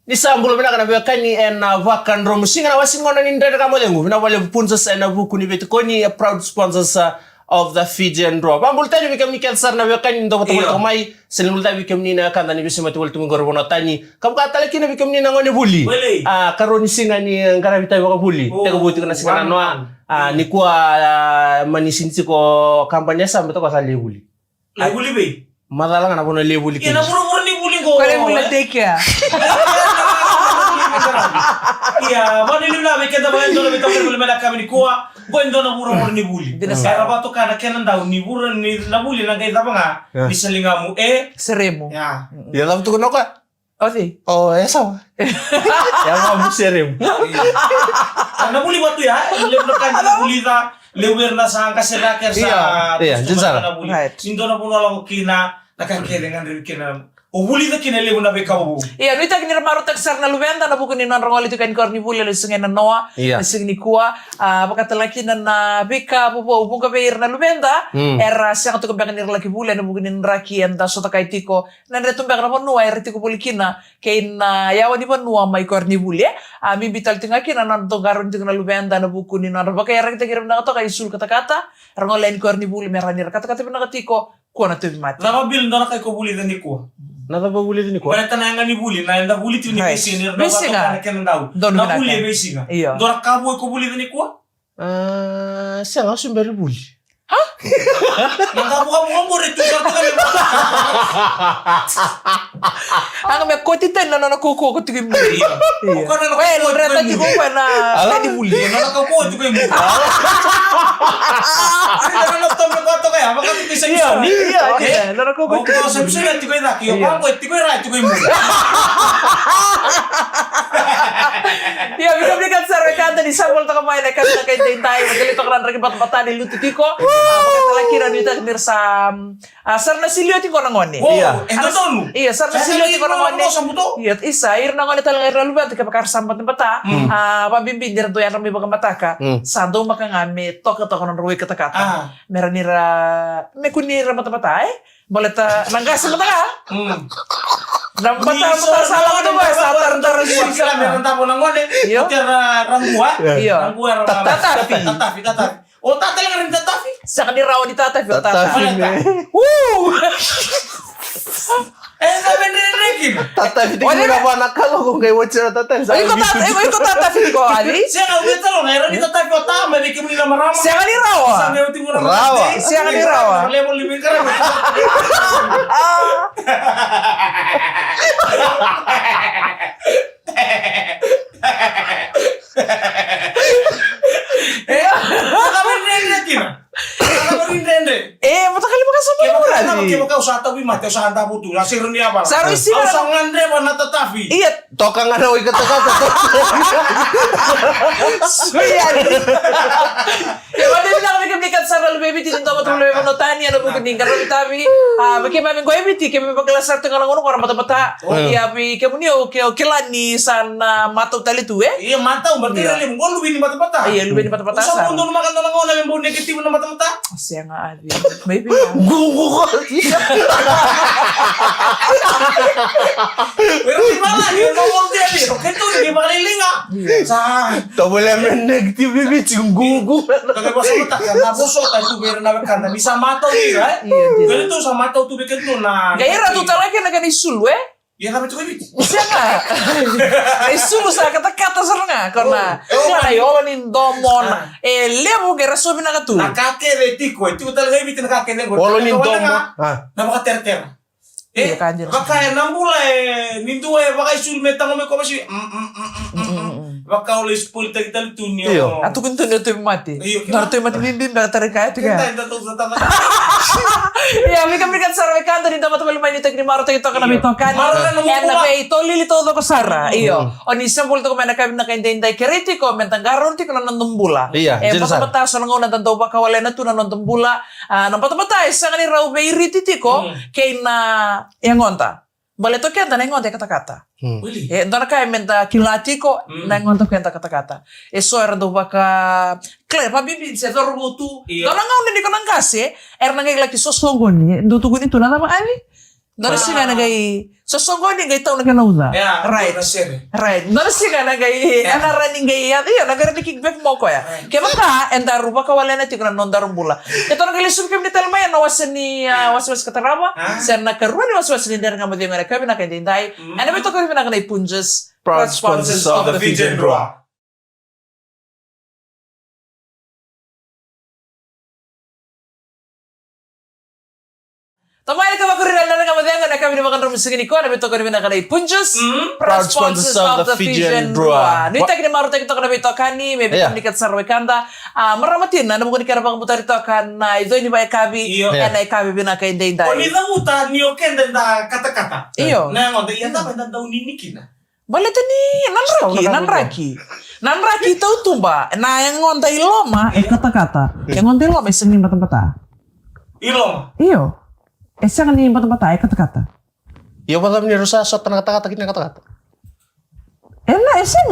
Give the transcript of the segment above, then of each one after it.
Ni sambulo bina kana bekani na vakan rom singa na wasingona ni ndere kama lengu bina wale punzas na buku ni betkoni proud sponsors of the Fijian Draw. Bambul tani bikam ni kansar na bekani ndo boto mai senul da bikam ni na kanda ni bisima tuwal tumingor bono tani. Kam ka tala kina bikam ni na ngone buli. Karoni singa ni ngara bitai baka buli. Tega buti kana singa na noa ni kuwa manisinsi ko kampanye sa beto ko sa lebuli. Lebuli be. Madala kana bono lebuli. Ina buru ni buli ko. Kale mula teka. Iya, mana ni na beke da ba ndo na bito bulu mena kami ni kuwa. Ndo na buru ni buli. Kaya ba to kana kenan daw ni buru ni na buli na kay nga ni salingamu seremo. Ya. Ya lam tu kono ka. Oh, esa. Ya mau serem. Na buli ba to ya? Lebno kan na buli da lewer na sa kaselaker sa. Iya, jensara. Sindo na puno lang kina nakakelengan rin kina. O buli da kina lewer na bekaw. Iya, nuita kini ramaru taksar na lubenda na buku ni non rongoli tu kan korni buli le singen na noa, sing ni kuwa, pakatala na beka bubu buka beir na lubenda, era siang tu kebangan ni laki buli na buku ni raki enda sota kai tiko, na retum bakar pon noa era tiko buli kina, kain yawa ni pon noa mai korni buli, mi bital tinga kina non to garun tinga na lubenda na buku ni non baka era kita kirim na to kai sul kata-kata, rongoli ni korni buli merani kata-kata pun tiko, kuwa na tu mati. Nama bil ndona kai ko buli da ni kuwa. Nada ba buli ni ko? Wala tananga ni buli na nda buli tu ni besi ni na nga. kenan daw. Na buli besi nga. Dora kabo ko buli ni ko? Siya nga sumberi buli. Ha? Nangkabu rito ka kami. Ang may kotitan na nakukuha ko tigim mo. Well, rata di ko pa na pwede buli. Nakakuha ito kayo mo. Ay, nakalaptop na ko ito kaya. Baka ito sa isa. Iya, nakakuha ko. Sabi sila, ito kayo raki. Yung pangko, ito kayo raki, ito kayo mo. Iya, bigam-bigam sa rekanta ni Samuel to kamay na kanta kay tayo. Magalito ka rin bat-bata ni Lutitiko. Pagkatalaki na dito nir sa sar na silyo ti ko nangoni. Iya. Iya, sar na silyo ti ko nangoni. Iya, isa ir nangoni talaga iralubet kapag sambat ng bata. Pabimbin dir do yan rami baga mataka. Sando makangami tok ng ruwi kata-kata. Meron nira may kunira mata-bata boleta langgas mata ka. Bata salah itu ba sa tar sila meron tapo nangoni. Tira rangua. Rangua tatafi. O tatay nga rin tatafi. Sa kaniraw ni tatafi. Tatafi ne. Woo! Sabi rin. Tatafi di ko na ba nakalo kung kayo watch na tatafi. Iko tatafi ko, Ali. Siya nga ulit talo. Ngayon ni tatafi o tama. May kim nila marama. Siya kaniraw. Siya kaniraw. Lemon libin ka rin. Matakali mo ka sa mga mula. Kaya ka usata mati usahan tapo tu. Lasirin niya pa. Saro isi na. Usang ngandre pa natatafi. Iya. Toka nga daw ikata-kata. Suyan. Kaya wala din lang kami kablikat sa ralo baby. Tinunta mo tuloy mo notani. Ano po kuning karami tabi. Bagi mamin ko ebiti. Kaya may paglasar ito nga lang unong karang mata-mata. Iya. Kaya mo niyo. Kaya kilani sana mataw talitu Iya mataw. Berarti rin. Kung luwin ni mata-mata. Iya luwin ni mata-mata. Usang mundo naman ka na lang una. May buong negatibo na mata-mata. Siya nga Ali. Maybe. Gugu ko. Pero di ba nga, yun ang mga diyan eh. Ito, hindi makalilinga. Tabula men negative bibit yung gugu. Kaya ba sa mata, na puso, tayo tubira na kan. Bisa mataw diba? Ganito sa mataw tubig ito na... Gaya rato talaga na ganisul Iya kami tuh bibit. Siya nga. Isul sa kata-kata sa nga. Karena siya na yun indomon. Lemo kaya rasobi na katu. Nakake retiko. Itu talaga ibit nakake nego. Walo nindomo. Napaka-ter-ter. Kanjir. Baka nambula nindu baka isul metang mo ko masih. Baka ulis pulta kita tunyo. Atu kuntu na ito mati. Narto yung mati bimbim na tarik kaya tiga. Kita ito sa tama. Ya, mika sa rekanta ni dapat malumay ni tekni maro tayo ka na mito kan. And na pay to lili todo ko sara. Iyo. O ni sample to ko na kami na kainday keriti ko mentang garon ti ko na nandumbula. Mata so nangaw na tandaw ba kawala na tu na nandumbula. Nang pata-pata sa ni raw bay riti ko kay na yang ngonta. Bale to kaya na ngonta kata-kata. Ndona kaya menta kilati ko na ngonta kata-kata. So era do baka Claire, pabibin siya to rubutu. Dona nga ni ko nang kasi, nang laki sosongon ni, dutugon ito na naman ali. Narasiga na gay sosongoni gay tao na kanauda. Ya, Right. Right. Narasiga na gay anaraning gay at iyo nagari kickback mo ko ya. Kaya maka enda rupa ka wala na tikuna nondarum bula. Ito na galisum kami ni Talmaya na wasan ni waswas kataraba. Sa nakaruan ni waswas ni der nga mo dinga kami na kandinday. Ano ba ito ko rin na kanay punjes Proud sponsors of the Fijian Draw. Tamay ka makurin na nga madyan na kami ni makan rumusingin ko na bito ko rin na kanay punjes Proud sponsors of the Fijian Draw. Nita kini maruta kita kana bito kani may bito nikat sarwe kanda maramatin na mo ni karabang butar ito kan na ido ni bay kabi na ikabi bina kay day day. Oni na uta ni okenda da kata-kata. Iyo. Na ngoda yanda ba daw ninikina. Balita ni nanraki tau tumba na yang ngonda iloma kata-kata. Yang ngonda iloma isengin bata-bata. Iloma. Iyo. Esa kan ni bata-bata kata-kata. Iyo ba ni rusa sa kata-kata kini kata-kata. Eser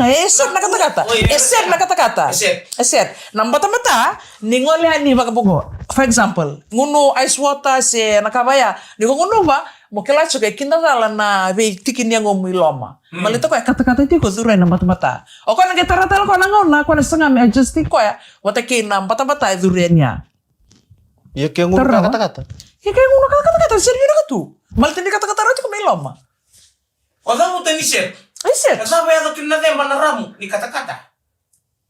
na kata-kata. Eser na kata-kata. Eser. Nang bata-bata, ningoli ni bakabugo. For example, nguno ice water se nakabaya. Ni nguno ba, mo kila choke kinda dala na be tikin yang iloma. Malito ko kata-kata ti ko zuray na bata-bata. O ko nang gitaratal ko nang na ko na sanga me adjust ko ya. Wata kin na bata-bata zurenya. Iyo kaya nguno kata-kata. Kaya nguno kata-kata seryo na to. Malito ni kata-kata ro ti ko may iloma. O da mo tanisip. Eser. Kasama ya kinna dem banaramu ni kata-kata.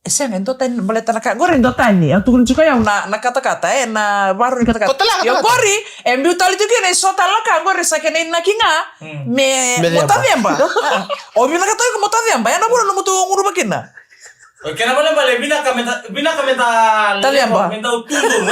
Siya nga, dotan, balita na ka. Gori, dotan ni. Ang tukun ko yung na kata-kata, na baru ni kata-kata. Kotala, Yung gori, biutal itu kina, so talaka, gori, sa kina nakinga, motadiyamba. O, binakatoy ko motadiyamba. Yan na muna, namutulong uruba kina. O, kaya naman bale, bina kamenta Taliyamba. Menta utundo mo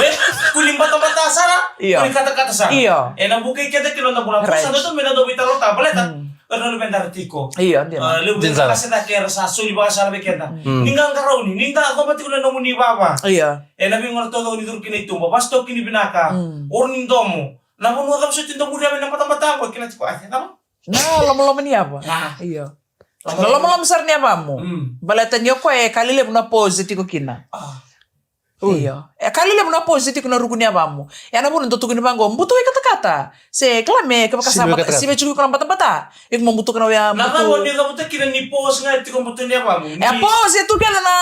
kuling bata-bata sana, Iyo. kuling kata-kata sana. Iyo. Nabukay kita kilo na bulan. Right. Sa doon, minadobita rota. Balita, ano benda artiko. Iya, di ba? Lebih kasi na kaya sa suli ba sa labi kenda. Ningang karaw ni, ninga ako pati ko na namuni baba. Iya. Nabi ngor todo ni dur kini tumba. Basto kini binaka. Or nindomo. Namun wala sa tinda muri amin ng mata-mata ko kinati ko ay tama. Na, lama-lama niya ba? Iya. Lama-lama sar niya ba mo? Balita niyo ko kalile mo na pose ti ko kina. Iya. Kalile mo na pose ti ko na rugo niya ba mo? Yan na mo nang tutugon ni Bango. Mbuto kata-kata. Se klame kapakasama si bechu ko ng bata-bata. Yung mamuto ka na ya Naka mo ni kamuta kina ni pose nga ti ko mbuto niya ba mo. Pose tu kaya na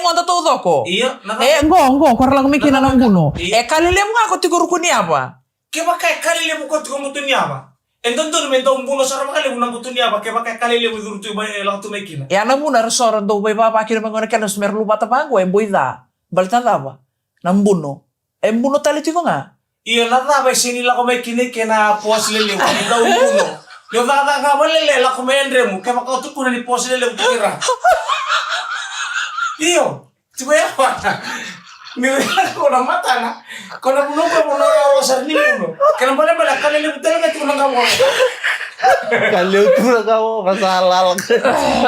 ngonda todo ko. Iya, Ngo, kora lang may kina ng guno. Kalile mo nga ko ti ko rugo niya ba? Kaya kay kalile mo ko ti ko mbuto niya ba? Endon to men tong buno sara makali mo nang mbuto niya ba? Kaya kalile mo dur tu ba lang tu may kina. Yan na muna restaurant do bay papa kina mga kanos merlu bata Bango boy da. Balta da ba? Nambuno. Embuno taliti ko nga. Iya nata ba sinila ko may kini kena pos lele ko daw buno. Yo nata nga malele la ko may andre mo kaya makautok ko na ni pos lele ko tira. Iyo. Tiba ya pa. Nilala ko na mata na. Ko na buno ko na sa ni buno. Kaya bala kalele ko talaga ko nang gawa. Kaliw tu na kawo kasalal.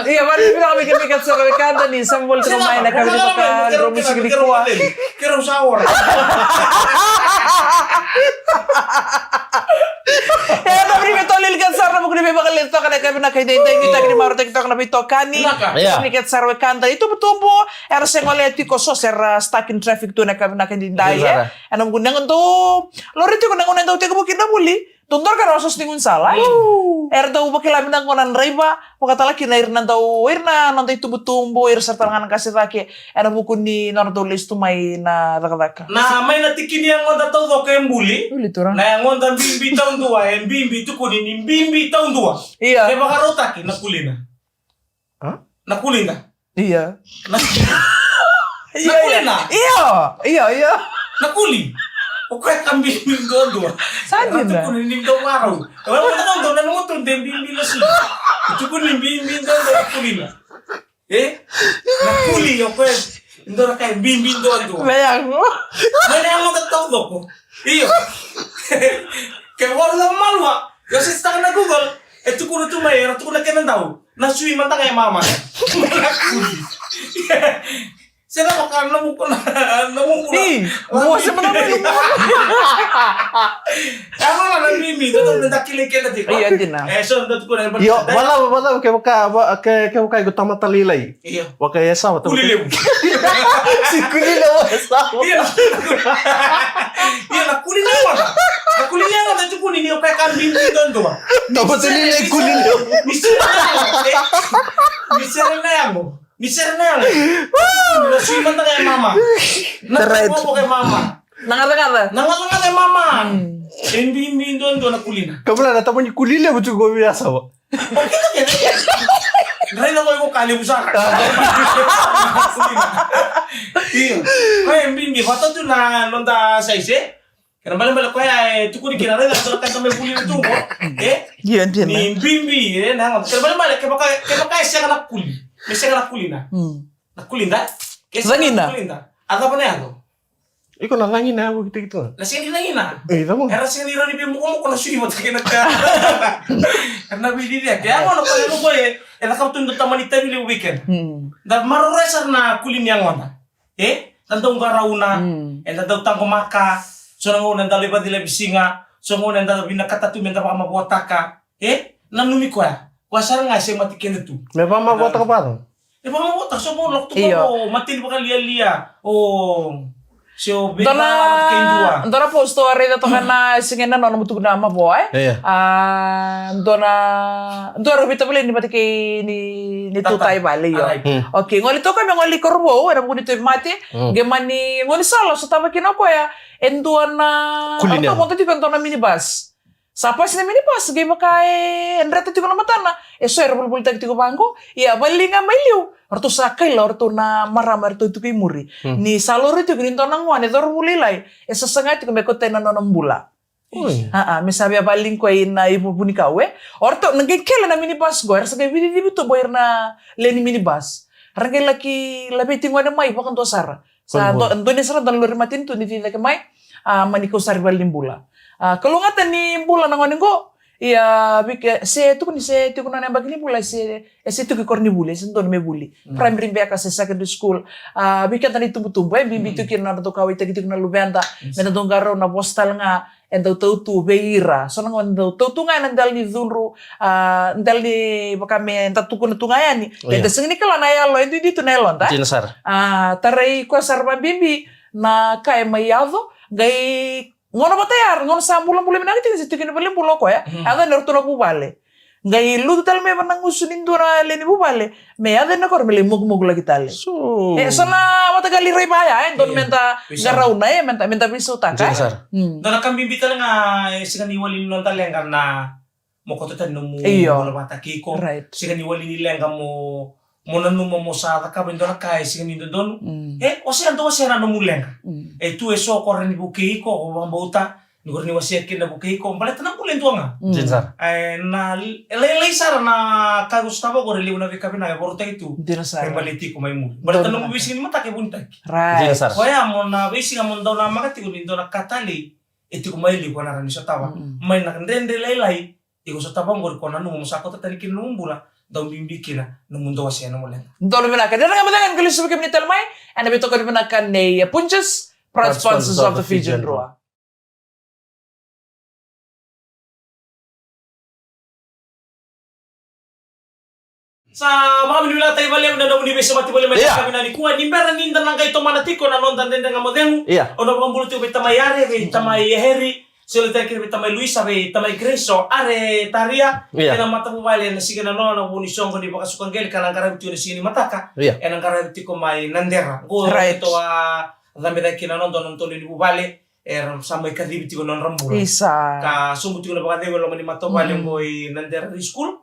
Iya, mari kita mikir-mikir sa kanta ni Samuel kumain na kami pa rumusik di kuwa. Kira shower. Na primi tolil kan sarna mo kuni bakal lento kana kami na kay day ni tagni maro TikTok na bito kani. Ni ket sarwe kanta itu betumbo era sengoleti ko so ser stuck in traffic tu na kami na kay day. Ano mo kunang to. Lorito ko nang unang daw tigo bukin na muli. Tundor kan rasos ningun salah. Daw bakilamin ng konan reba. Pagkatala kinair na daw. Na nanday tumbo serta nga kasi taki. Bukun ni nardolis tumay na rakadaka. Na may natikin yang ngonda tau do kay mbuli. Ulitura. Na yang ngonda bimbi taon dua. Yang bimbi tu kunin ni bimbi taon dua. Iya. Kaya baka rotaki nakulina. Hah? Nakulina. Iya. Nakulina. Iya. Nakuli. O kaya kambing dua. Saan yun na? Ito kunin daw araw. Wala mo na daw na mo tong bimbi na siya. Ito kunin bimbi daw nakulina. Nakuli o kaya ndo na kay bimbi daw. Bayang mo. Bayang mo tatawag ko. Iyo. Kaya wala malwa. Kasi sa na Google, ito kuno tumay, ito kuno kanan daw. Nasui man tangay mama. Nakuli. Sila baka namukuna. Buwas mo naman yung Ako nga nang-mimi. Ito nagdakilikil na dito. Iya, din na. So, ito ko na. Yo, wala kaya gutama talilay. Iyo. Wa kaya sawa. Kulilim. Si kulilim sawa. Iya, nakulin naman. Nakulin naman. Ito kunin niyo kaya kambing dito tua. Dapat tulile kulile. Miserna yango. Nasui manta kay mama. Nakako kay mama. Nangata-ngata. Nangata kay mama. Imbi ndo na kulina. Kabla na tamani kulile butu go biasa ba. Dahil ako yung kalimusan. Iyo. Kaya imbi fata tu na nonda saise. Karena balik kaya tukuni kinara na to kan kami kulina tu ko. Iya, dia. Ni imbi na. Karena balik kaya siya na kuli. May siya na kulina. Nakulinda? Zangina. Ada apa na yan? Iko na langin na ako gitu. Nasi hindi na. Tamo. Era sing nira ni mo ko na suy mo ta kinaka. Karena bili dia. Kaya ano ko ano ko ela ka tundo tamanita bili weekend. Da maroresar na kulin yang wanda. Tantong garauna. Daw tang kumaka. So nang unan dali ba dila bisinga. So nang unan dali binakata tu menta pa mabuataka. Nanumi ko ya. Wasar nga siya matikin tu. May pamabuhat ka pa to? Pa mabuata so mo lokto ko matin ba lia. So, Dona posto areda to kana singena no mutu na maboy. Dona bita bele ni batike ni tutai bale yo. Okay, ngoli to kami ngoli korbo era buni to mate. Gemani ngoli salo so taba kinako ya. Endona Kulina. Apa mo to dona minibus. Sapa sini minibus ge makai enrete tiko na matana. Eso era bulbul tag tiko bangko. Ya balinga mailiu. Orto sakay la orto na maramar to kay muri. Ni salori to grinto nang wan edor bulilay. Esa sangat ko meko tenan no bula. Mi sabi baling ko na ibu buni kawe. Orto nagkela na minibus go. Ersa kay bidi to boyer na leni minibus. Rangay laki labi tingo na mai pakan to sara. Sa ando ni sara dan lori matin to ni tinda ke mai. Maniko sari baling bula. Kalau ngata ni bula nang ko. Iya, bike se tu kuna na bagni bula se tu korni bule se ton me buli. Primary beka se secondary school. Bike tani tumbu bimbi tu kina na to kawai tagi na lubenda. Mena dong garo na postal nga endo tu beira. So nang endo tu nga nandal ni zunru ndal ni bakame enta tu kuna tungayani. Enda singni kala na yalo endo di tu nelon ta. Tinasar. Tarai ko sarba bimbi na kai mayado gai ngono batayar ngono sambulan bulan menang tinggal situ kini beli pulau ko ya ada nerto na bubale ngai lu tal me banang usunin dura leni bubale me ada na kor mele mug lagi tale so na mata gali rei baya don menta garauna menta bisu taka dan akan bimbita nga sikan iwalin non tale karena mo ko tan no mo bata kiko sikan iwalin nila nga mo nanu mo sa ka bendo na kai sikan indo don o sikan to siya na mulen tu eso korren buki ko bambauta ni korni wasiakin na buki ko balet na mulen to nga Jinsar. Na lelei sar na ka Gustavo ko reli una veka na borta itu Jinsar. baleti ko may mu balet na mo bisin mata ke bunta Jinsar. kaya mo na bisin mo daw na makati ko dindo na katali iti ko may li ko na ran sa tawa may nakandende lelai iko sa tawa ngor ko na no mo sa ko tatalikin no bula daw bimbikina no mundo wasiya no mulen Dolo menakan. Dan nga madangan kalis sa kami talmay. Ano bito ko menakan ni Punches, proud sponsors of the Fijian Roa. Sa mga minula tayo bali na daw ni beso mati bali may kami na ni kuha ni meron nindan lang kay to manatiko na non dan nga model. Ono bang buluto bita mayare bita may heri. Sila tayo kira bita may Luisa bita may Greso are taria kana mata mo bali na sige na no na bunisong ko di baka sukang gel kana karabiti ni sini mataka. Enang karabiti ko may nandera. Go ito dami tayo kina non don tolo ni bubali sa may karibiti ko non rambura. Isa. Ka sumuti ko na baka dego ni mato bali mo nandera school.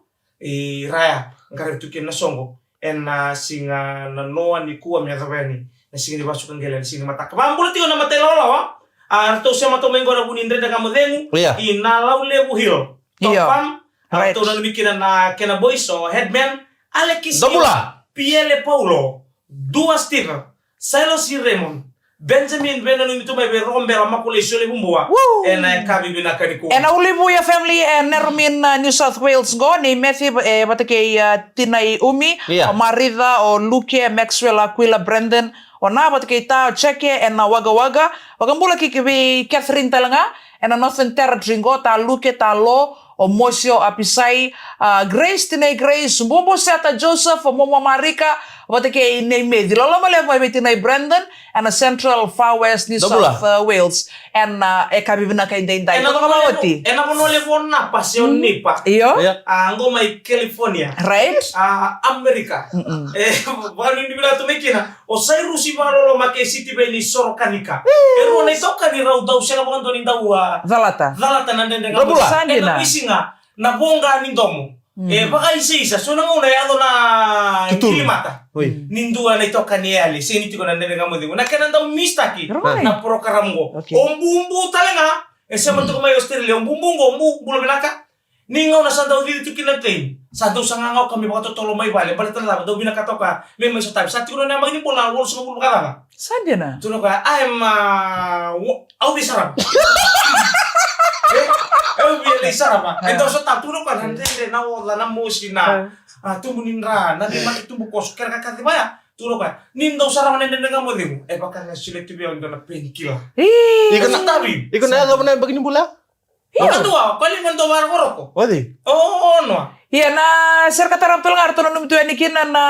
Raya karabiti ko na songo. Na singa na noa ni kuwa mi atabani na singa di basuk ang gela singa mataka. Mambulat ko na matelala wa. Arto siya matumenggo na bunindre na kamudengu. Inalaw lebu hil. Topam. Arto na lumikinan na kena boy so headman. Alexis. Dobula. Piele Paulo. Dua Steve. Silos si Raymond. Benjamin Benano ito may berombera makulisyo le bumbuwa. Kabi binakani ko. Uli po ya family Nermin New South Wales go ni Matthew batake Tinay Umi o Marida o Luke Maxwell Aquila Brandon o na batake ta Cheke waga wagambula kikibi Catherine talanga Northern Territory go ta Luke ta Lo o Mosio Apisai Grace Tinay Grace Mbobo Seta Joseph o Momo Marika What ke inay medi lolo male mo betinay Brandon and a Central Far West New Dobula. South Wales and kabi na kay inday to ka mawati. Ena mo nole po na pasyon nipa. Iyo? Yeah. Ngo may California. Right? Amerika. Baka hindi bila tumikina. O say Rusi ba lolo make city ba ni Sorokanika. Pero na ito kaniraw daw siya na mga doon daw Zalata. Zalata nandun nga. Dobula. Sandi na. Isi nga na bonga ni domo. Baka isa-isa. So nang una yato na Tutur. kilimata. Uy. Nindua na ito kaniali. Siniti ko nandun nga mo din. Nakanan daw mistaki. Right. Na program ko. Okay. Ang bumbu talaga. Sa man to kumay Australia. Ang bumbu ko. Bula binaka. Ningaw na sa daw dito kinatay. Sa daw sa ngangaw kami baka totolo may bali. Balik talaga. Daw binakato ka. May sa tabi. Sa tiko na naman ni Pula. Wala sa mga kalama. Sandi na. Tuno ka. I'm Audi sarap. Biar sarap. Ito sa tatulo ka. Hindi na wala na mo sina. Tumunin ra. Nadi mati tumbo kos. Kaya kakati ba ya? Tuno ka. Nindaw sarap na nindang mo din mo. Baka nga sila tibi ang doon na penkila. Ikaw Sa tabi. Ikaw na mo na bagay ni bula? Ano doa? Paling man doa ko. Wadi. Oo, no. Iya na sir katarampil nga to nung tuan ikina na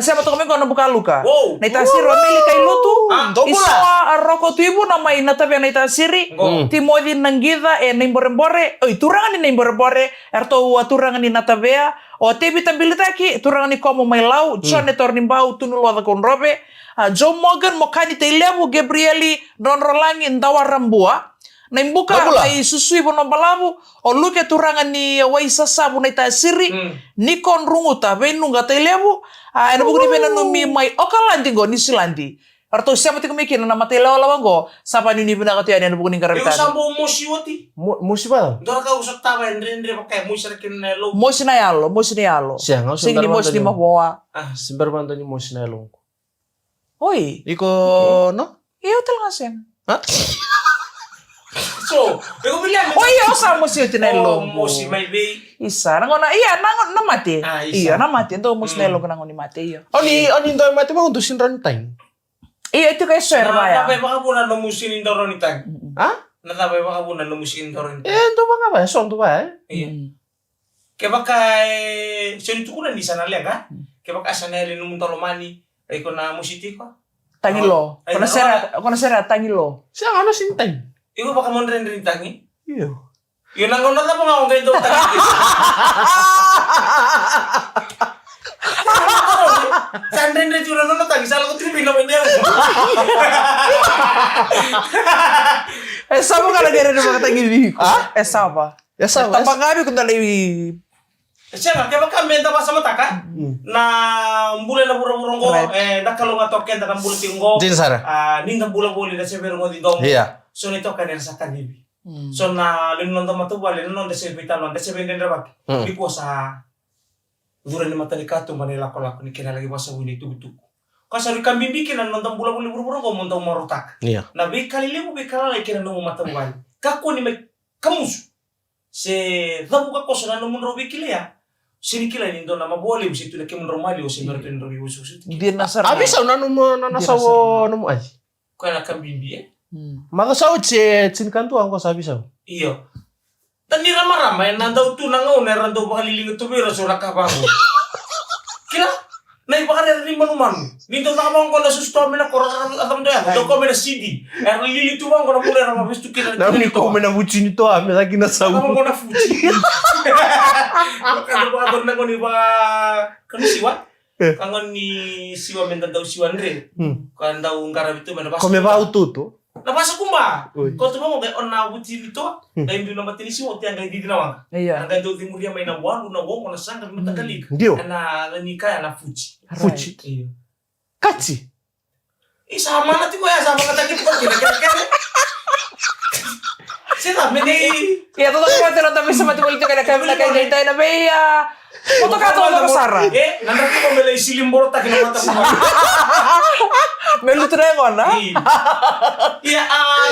siapa to kami ko na buka luka. Wow. Na itasiro mili kay lutu. Dobula. Iswa aroko tuibu na may natabi na itasiri. Timodi nanggida na imbore-bore. Oy turangan ni imbore-bore. Erto turangan ni natabea. O tebi tabilitaki turangan ni komo may lau. John etor ni bau tunulo da kon robe. Joe Morgan mokani te lebu Gabrieli don rolangi ndawa rambua. Na imbuka ay susui bono balabu o luke turangan ni waisa sabu na itasiri ni kon runguta benunga te lebu ena bugni bena numi mai okalandi go ni silandi arto siapa ti kumikina na matela lawango sapa ni bina kati ena bugni Yung karabita sambo mo siwati. Musi ba? Dora ka usap tawaendre pakai mo sarakin na lo. mosi na yalo Siya nga sing ni mosi ni mahwa Simbar man ni musi na long. oi Iko no? iyo talaga sen Ha? So, ikaw bilang. oi iyo sa mosi tinelo mo si may bay. isa nangona iya na mati Isa. iya na mati ndo mosi nelo nangon ni mati iyo Oni ndo mati ba undusin rantay. iya itu kay sir ba ya Natapay baka po na lumusin daw ron itag. Ha? Natapay baka po na lumusin daw ron itag. Ndo ba nga ba? Song to ba eh? Iya. Kaya baka, sinito ko na di sana liag ha? Kaya baka asanay numunta romani. Ay ko na musiti ko. tangilo Ay, kono sera tangilo Siya ano sintay. Ikaw baka mo rin tangi? Iyo. Yun lang kung natapang ako ngayon daw tangi. Saan rin rin yun na tangi? Saan ko tripin naman niya. Sama ka lagi rin mga tangili ko. Sama. Ya sa Tapangami kung dali. Siya nga, kaya baka menta pa sa mata ka? Na mbula na burang-burang ko, nakalong nga token na mbula tinggo. Din sara. Nindang bula-buli na siya pero mo din daw. Iya. So nito kanina sa kanibi. So na linon daw matubal, linon da siya vital, da siya benden rabak. Di ko sa dura ni mata ni kato manila ko lako ni kinalagi mo sa wini tubutuk. Kasi rin kami bikin na nandang bula-buli burang-burang ko mo daw marutak. Iya. Na bikali libo bikala like na mo matubal. Kako ni may kamus. Se dabu ka ko sa nanon mo bikili ya. Sinikila nindo na mabole usitu na kim normali o sinor to ndori ususit. Di nasar. Abi sa nanu mo nanasawo no mo ay. Ko na kambimbi eh. Makasaw sinkanto ang ko sabi sa. Iyo. Tani rama-rama nandaw tu nangaw na randaw bakalilingot tumira sura ka ba. Kila na ipakare rin manuman. Nindo na kamang ko na susto mi na koran atam do ya. Do ko mi na CD. Lili tu bang ko na mula rama bestu kila. Nami ko mena buci nito ah, me lagi nasaw. Kamang ko na fuji. Kalau ba na ko ni ba kan siwa? Kangon ni siwa menda daw siwa andre. Kan daw ngara itu mana pas. Come va tuto? Napasa kumba. Uy. Ko to mo kay on na buti nito. Kay ndu na matini siwa ti ang di dinawa. Iya. Ang gando di muria may na walo na wo na sanga matagalig. Ndio. Na ni kaya na fuji. Fuji. Iyo. Kachi. Sama na ti ko ya sama ka tagi ko kaya. Sila me ni Iya, totoo ko tino tapi sa mati politika na kami na kay daytay na beya. Foto ka to ko Sara. nandaki ko mele silimboro ta kina mata mo. Melu trengon na. Iya,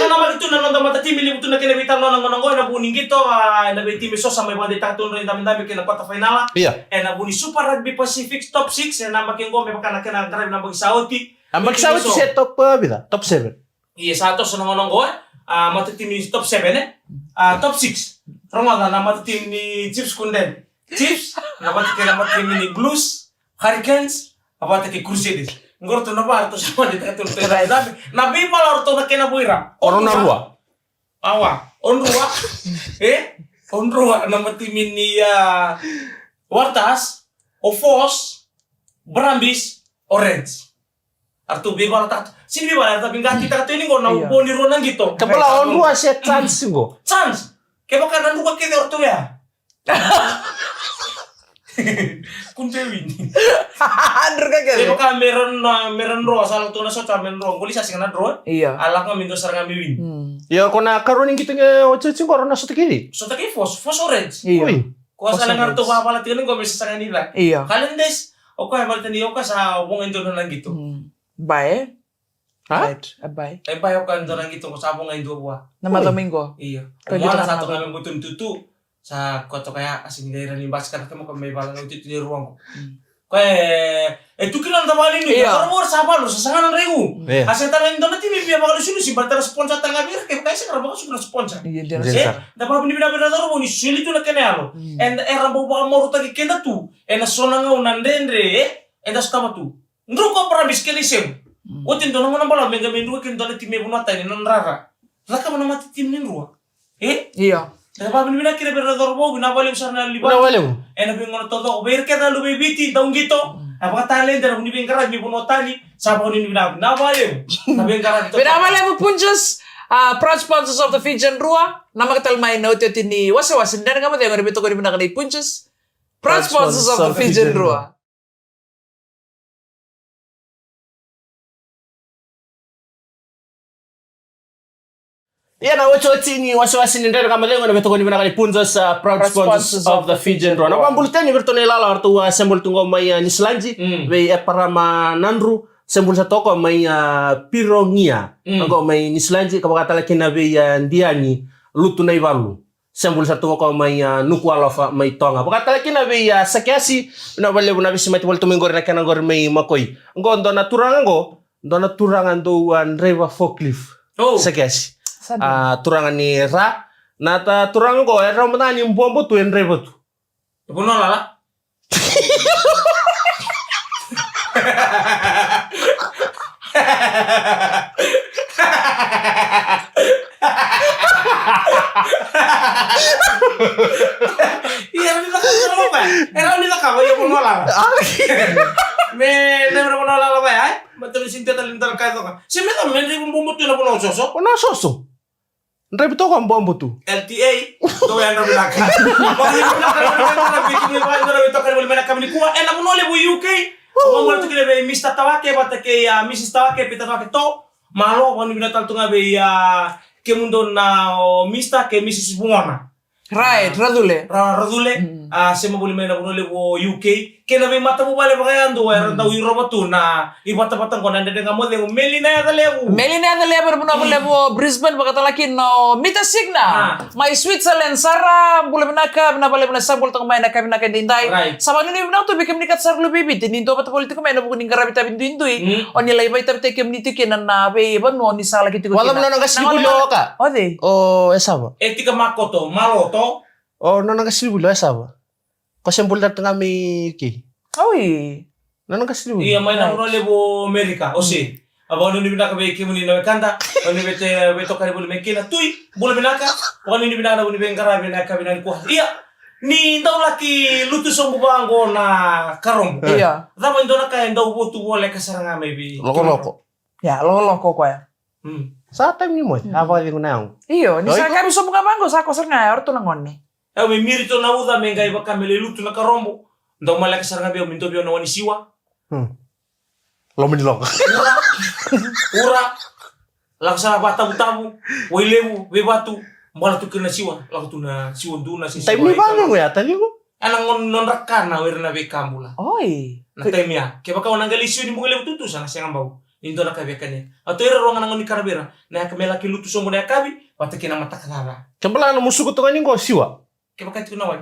naman ito na nanda mata timili ito na kinabitan no nang na buning gito na be team so sa may mga tatun rin dami kina quarter final. Iya. Na buni Super Rugby Pacific top 6 na making go may makana drive na mag-Saudi. Ang magsawa si top bida, top 7. Iya, sa ato sa nang go matatim ni top 7 top 6. Ramadan na matatim ni Chiefs Kunden. Chiefs na matatim ni Blues, Hurricanes, Apa take kursi dis. Ngor to na ba to sama di tatul to. Nabi pala orto na kena buira. Orang narua. Awa, onrua. Onrua nama timin ni Wartas, Ofos, Brambis, Orange. Artu bebal tak. Sini bebal tapi ganti tak tu ini kau nak poni ronang gitu. Kepala on dua set chance go. Chance. Kaya baka nanduka kaya orto ya. Kunjewin. Andrew ka Kaya gani. baka meron ro asal tu na so meron ro. Kuli sa singa na ro. Iya. Alak nga mindo sarang miwin. Ya kona karuning gitu nge ocecing korona sa kiri. So taki fos orange. Iya. Uy. Kuha sa lang arto pa pala tingin ko bisa sa kanila. Iya. Kalendes. O kaya balik tani o ka sa ubong endo na lang gitu. Bae. Ha? Right. Abay. Ay payo ka endo lang gitu ko sa ubong endo buwa. Nama Domingo. Iya. Kaya Kung dito wala ka sa ato naman. kami butun tutu sa koto kaya asin gaya rin bas ka mo kami bala na utit ni ruang ko. Kaya tu kilang tamali ni. Iya. Karamo sa palo sa sangan regu. Iya. Asin tanang endo na timi biya bakal sulu si bartara sponsor tanga bir kaya kaya sa karabo ka sponsor. Iya dia. Iya. Dapat bini bina bina taro ni sili tu na kenalo. And era bo ba mo ruta ki kenda tu. Na sona nga unandendre. Das kama tu. Ndro ko para biskeli sem. Otin do na ngona bala menga mendu ken do na timi bunata ni non rara. Raka mana mati tim ni ruwa. Iya. Dapat bini bina kira bina taro bo bina bali usar na liba. Una wale mo. Na bingono todo ber keda lu bibiti daung gitu. Apa talent dari bini bingkara mi bunotani. Sapa ni bina bina bali. Na bingkara to. Pinamala mo punches. Proud sponsors of the Fijian Rua. Nama katal may note yun ni wasa-wasin. Dahil nga mo tayo nabito ko rin pinakana punches. Proud sponsors of the Fijian Rua. Iya na wacho ni wasi-wasi ni ndere kama lengo na beto ko ni binakani punza sa proud sponsors of the Fijian Rua. Na pambul tani berto ni lala artu sembol tungo mai ni Slanji be parama nandru sembol sa toko mai pirongia. Ngo mai ni Slanji kabakata laki na be ndiani lutu na ivalu. Sembol sa tungo ko mai nuku alofa mai tonga. Bakata laki na be sakiasi na bale na bisi mati wal tumengor na kana gor mai makoi. Ngo ndona turangan do Andreva Forklift. Oh. Sakiasi. Turangan ni Ra nata turangan ko era mena ni mbombo tu endre botu Buno lala. Iya, ni nak apa? Era ni nak apa ya buno lala. Me never buno lala ba ay? Betul sinta talintar ka to ka. Si me ka men ri bumbu tu na buno soso. ona soso ndre bito ko mbombo tu LTA do yang na bilaka. Bakit na bikin ni ba na bito ka wala kami kuha na buno le bu UK. Kung mo tukile be Mr. Tawake batake ya Mrs. Tawake pita Tawake to malo wani binatal tunga be ya kemundo na Mr. ke Mrs. Bungona. Right, Radule. Radule sema buli mena buno le bu UK kena be mata bu bale bagayando era daw Europa tu na ibata-batang ko nande nga mo le meli na ya lebu. Melina na lebar mo na mo Brisbane pagkatalakin no Mita Signa. May Switzerland Sara bula naka na bale na sabol tong may naka dinday. Right. Sa bagay ni to bikem ni kat sarlo bibi tinindo pat politiko may nabugo ning garabi tabi indui. On nilay bay tabi te community kinan na be ban no ni sala kiti ko. wala mo na nagasibulo ka Ode. o esaba Etika makoto maloto o no nagasibulo esaba kasi mbul dat nga mi ki Oy. no nagasibulo iya may na buno le bu Amerika o si. Aba no ni binaka be kimuni na kanda oni bete beto kare bulu mekina tui bulu binaka oni ni binaka bulu bengkara binaka binan ko iya ni ndaw laki lutu so bubango na karom Iya. dama ndona ka ndaw botu wole kasaranga maybe loko Ya, loko ko ya. sa time ni mo apa ko na yung Iyo, ni sa kami so mga bango sa ko sa nga orto nang onni. e me mirito na uda menga iba kamele lutu na karombo ndaw mala kasaranga be minto bio na wani siwa lo minilok ura laksana bata-butamu wailebu bebatu mbala tu kena siwa laku tu na siwa duna si time ni bango ya tadi ko anang non rakana werna be kambula Oy. na time ya ke baka wanang galisyo ni mungile tutu sana siang bau indo na kabekanya ato era ruangan nangoni karabera na kamela ki lutu somo na kabi patake na matakalala kembala na musuko to kaning ko siwa ke baka tu nawan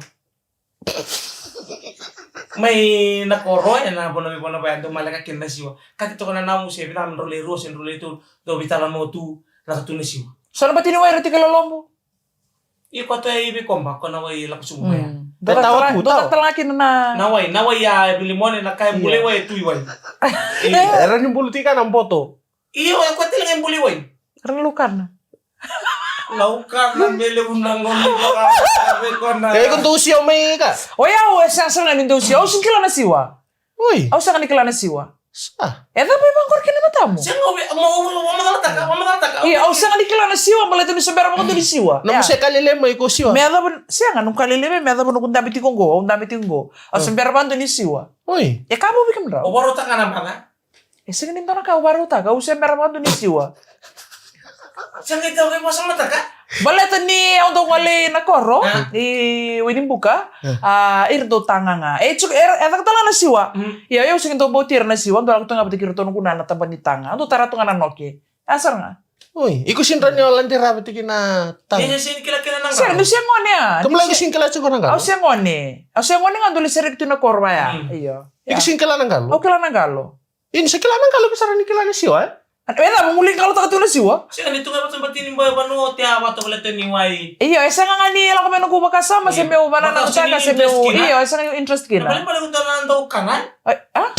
may nakoro na bono me bono ba ando malaka kin na siwa kati to kana namu se bina role rose role tu do bitala mo tu la tu na siwa Sana ba tinuway rati kalalombo? iko to ay be komba kono way la kusumo ya Tahu aku tahu. Talakin na. Naway ya bili mo na kaya buli way tuiway. Era yung politika ng boto. Iyo ay kwat lang ang buli way. Relukan. Laukan na bili unang baka sabi ko na. Kaya kung tusiyaw may ka. Oya, sang na nindo siya. O sing kila na siwa. Uy. O sang kila na siwa. Sa? Eta pa ibang korkin na matamu. Siya mo malataka. Iya, o sang kila na siwa, malito ni sabera mo ni siwa. Namu siya kalilema iko siya. Meada pun siya nga nung kalileme, meada pun kung dami tinggo, o sabera pa ni siwa. Uy. Ya kamo bikam raw. O baro ta ka naman ha. Sige nito na ka waruta, ka usay meron pa ni siwa. Siya nga ito kay mo sa mata ka. Baleta ni untuk wali na koro, di winin buka, irdo tanga nga. Cuk eta tala na siwa. Ya yo sing to botir na siwa, ndo ako nga patikir to nung kunana taban ni tanga. Ando tara to nga nanoke. Asar nga. Uy, iko sinra niya lang tira biti kina tang. Yan sin kila nang. Siya, no siya ngone ya. Kamu lagi singkala sa korang Au galo? siya ngone. Au siya ngone nga duli serik to na korwa ya. Iyo. Iko singkala ng galo? Au kila na galo. Ini sa kila ng galo besar ni kila ni siya eh? Wala, mumuling kalau tak na siwa. Siya ganito nga ba't batin yung bano tiya wato wala to ni way. Iyo, isa nga ni lang kami nung kasama sa meu banana Baka utaka sa interest meu. kina? Iyo, isa nga yung interest kina. Balik ko na daw kanan. Ay, ah?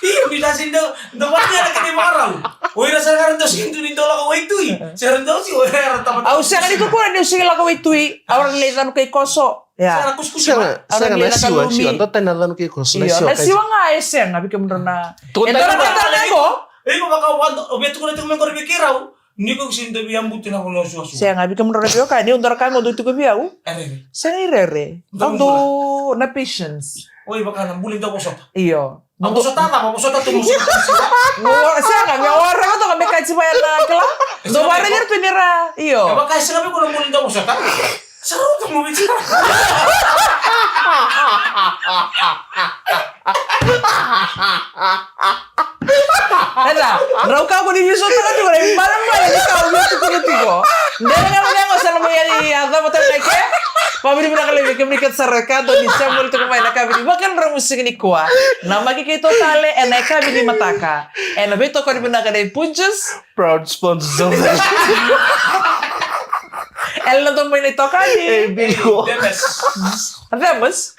Iyo bilasin daw. Dapat niya na kini maraw. Uy rasa karon daw sin dun daw la ko way tuy. Siya rin daw si uy ra tamat. Au siya nga dito ko ni sige lang kaway tui. Awar litan kay koso. Siya Ya. kuskus Siya ba. nga, siya nga Orang na siya. nakalumi. Siya, ito tayo nalang kay Kos. Na Iyo, siya. na siwa nga ay siya nga bikam ron na. Tukod Ito tayo na ba? kanta ko. Eh ko baka wad obeto ko na tumeng ko bikiraw. Ni ko sin daw yang buti na ko no suasu. Siya nga bikam ron na biyo ka ni undar ka mo dito ko biyaw. Ere. Siya nga irere. Ando na patience. Uy baka nang bulin daw ko sota. Iyo. Ako sota ka, ako sota tumusok ka siya. Siya nga, may orang ko to kami kahit si Bayan na kala. Do bara niya to nira. Iyo. Eh baka sinabi ko nang bulin daw ko sota. Sarap to mo bitin. Ada, raw ka ko ni biso ta ko ni parang ba ni ka ulo ko. Dala nga mo sa mo yan ada mo tan like. Pabili mo na kali kami sa rekado ni Samuel to kumay na kabili. Bakan ra musik ni kuha. Na makikita tale en ay kabili mataka. En abito ko ni na kali punches. Proud sponsor. El na to mo ni to kani. Eh, Bigo. Debes. Ademos.